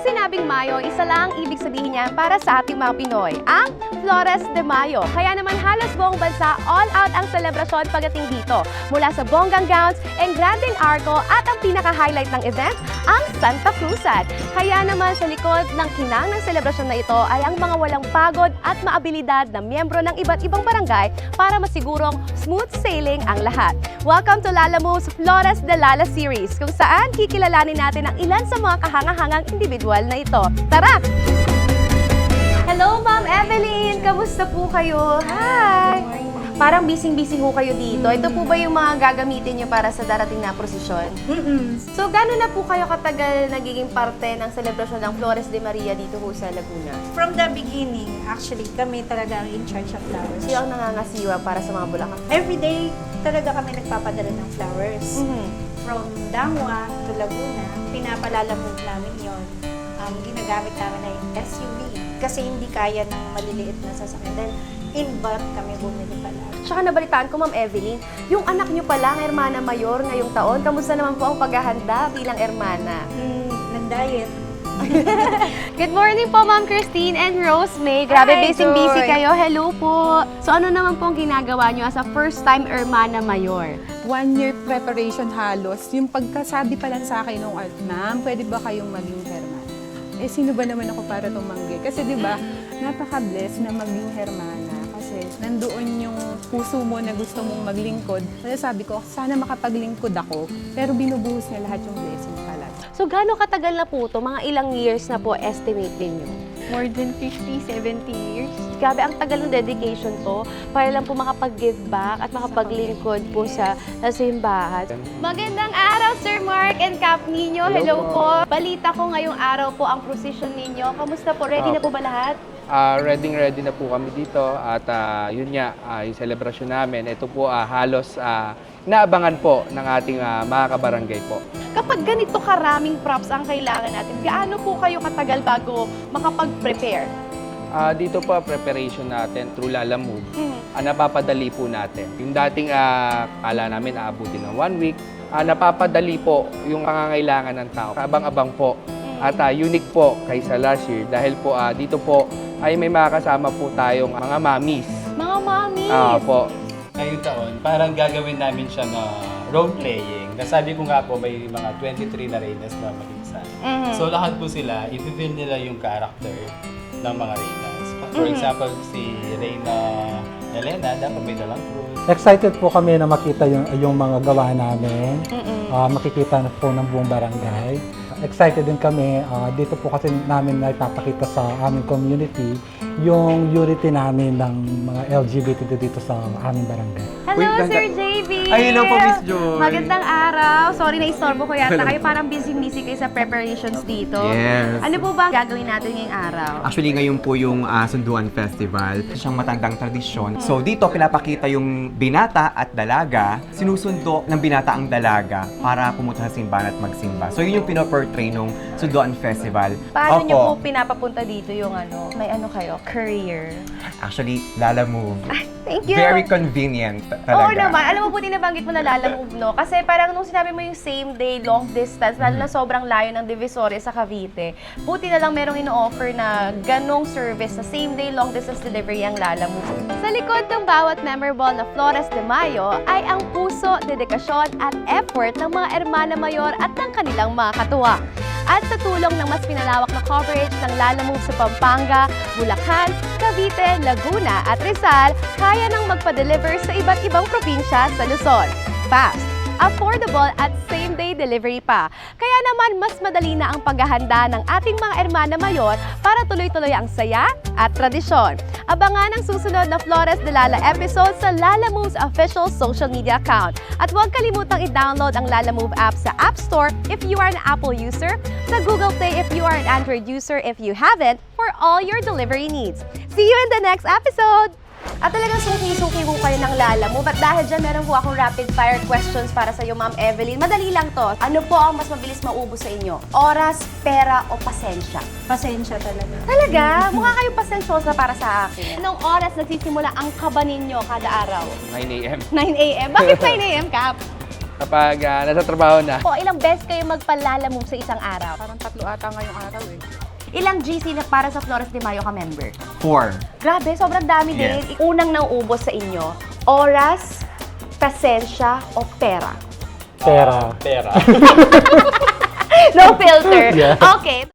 sinabing Mayo, isa lang ang ibig sabihin niya para sa ating mga Pinoy, ang Flores de Mayo. Kaya naman halos buong bansa all out ang selebrasyon pagdating dito. Mula sa bonggang gowns, engranding arco at ang pinaka-highlight ng event, ang Santa Cruzan. Kaya naman sa likod ng kinang ng selebrasyon na ito ay ang mga walang pagod at maabilidad na miyembro ng iba't ibang barangay para masigurong smooth sailing ang lahat. Welcome to Lala Moves Flores de Lala Series, kung saan kikilalanin natin ang ilan sa mga kahanga-hangang individual na ito. Tara! Hello, Ma'am Evelyn! Kamusta po kayo? Hi! Parang busy-busy ho kayo dito. Ito po ba yung mga gagamitin nyo para sa darating na prosesyon? So, gano'n na po kayo katagal nagiging parte ng selebrasyon ng Flores de Maria dito ho sa Laguna? From the beginning, actually, kami talaga ang in charge of flowers. Sino ang nangangasiwa para sa mga bulaklak? Every day, talaga kami nagpapadala ng flowers. From Dangwa to Laguna, pinapalalamove namin yon. Ginagamit namin na yung SUV kasi hindi kaya ng maliliit na sasakyan. Dahil in bulk kami bumili pala. Tsaka nabalitaan ko, Ma'am Evelyn, yung anak nyo pala, ang Hermana Mayor ngayong taon. Kamusta naman po ang paghahanda bilang Hermana? Nag-diet. Good morning po, Ma'am Christine and Rose May. Grabe, Hi, busy-busy Joy. kayo. Hello po. So ano naman po ang ginagawa nyo as a first-time Hermana Mayor? 1 year preparation halos. Yung pagkasabi pa lang sa akin nung ma'am, pwede ba kayong maging hermana? Eh, sino ba naman ako para tumanggi? Kasi di ba, napaka-bless na maging hermana. Kasi nandoon yung puso mo na gusto mong maglingkod. Kaya sabi ko, sana makapaglingkod ako, pero binubuhos niya lahat yung blessing talaga. So gaano katagal na po to? Mga ilang years na po estimate ninyo? More than 50, 70 years. Grabe, ang tagal ng dedication to para lang po makapag-give back at makapaglingkod po sa simbahan. Magandang araw, Sir Mark and Cap ninyo. Hello po. Balita ko ngayong araw po ang procession ninyo. Kamusta po? Ready na po ba lahat? Ready na po kami dito at yun nga, yung celebration namin, ito po halos naabangan po ng ating mga kabarangay po. Kapag ganito karaming props ang kailangan natin, gaano po kayo katagal bago makapag-prepare? Dito po, preparation natin through Lala Move, napapadali po natin. Yung dating kala namin aabutin ng 1 week, napapadali po yung pangangailangan ng tao. Abang-abang po at unique po kaysa last year dahil po dito po ay may makakasama po tayong mga mommies. Mga mommies! Po. Ngayong taon, parang gagawin namin siya na role-playing. Nasabi ko nga po, may mga 23 na Reynas na mag-isa. So lahat po sila, i-feel nila yung character ng mga Reynas. For example, si Reyna Elena, dapat may dalang fruit. Excited po kami na makita yung mga gawa namin. Makikita na po ng buong barangay. Excited din kami. Dito po kasi namin na ipapakita sa aming community yung unity namin ng mga LGBT dito sa aming barangay. Hello, Sir JB! Ay, hello po, Miss Joy. Magandang araw. Sorry na istorbo ko yata. Kayo parang busy-busy kayo sa preparations dito. Yes. Ano po ba ang gagawin natin ngayong araw? Actually, ngayon po yung Sunduan Festival. Siyang matandang tradisyon. So, dito pinapakita yung binata at dalaga. Sinusundo ng binata ang dalaga para pumunta sa simbahan at magsimba. So, yun yung pinoportray nung Sunduan Festival. Paano Opo. niyo po pinapapunta dito yung may kayo? Career? Actually, Lala Move. Thank you! Very convenient talaga. Oo naman. Alam mo po, nabanggit mo na Lala Move, no? Kasi parang nung sinabi mo yung same day, long distance, lalo na sobrang layo ng Divisoria sa Cavite, buti na lang merong ino-offer na ganong service na same day, long distance delivery ang Lala Move. Sa likod ng bawat memorable na Flores de Mayo ay ang puso, dedikasyon at effort ng mga Hermana Mayor at ng kanilang mga katuwang. At sa tulong ng mas pinalawak na coverage ng Lala Move sa Pampanga, Bulacan, Cavite, Laguna at Rizal, kaya nang magpa-deliver sa iba't ibang probinsya sa Luzon. Fast, affordable at same-day delivery pa. Kaya naman mas madali na ang paghahanda ng ating mga Hermana Mayor para tuloy-tuloy ang saya at tradisyon. Abangan ang susunod na Flores de Lala episode sa Lala Move's official social media account. At huwag kalimutang i-download ang Lala Move app sa App Store if you are an Apple user, sa Google Play if you are an Android user if you haven't, for all your delivery needs. See you in the next episode! At talagang suki-suki po kayo ng Lala Move. At dahil dyan, meron po akong rapid fire questions para sa iyo, Ma'am Evelyn. Madali lang to. Ano po ang mas mabilis maubos sa inyo? Oras, pera, o pasensya? Pasensya talaga. Talaga? Mukha kayong pasensyosa para sa akin. Anong oras nagsisimula ang kaba ninyo kada araw? 9 a.m. 9 a.m. Bakit 9 a.m., Cap? kapag nasa trabaho na. Po, ilang beses kayo magpalalamove sa isang araw? Parang 3 ata ngayong araw eh. Ilang GC na para sa Flores de Mayo ka member? 4. Grabe, sobrang dami din. Unang nauubos sa inyo, oras, pasensya, o pera? Pera. Pera. No filter. Okay.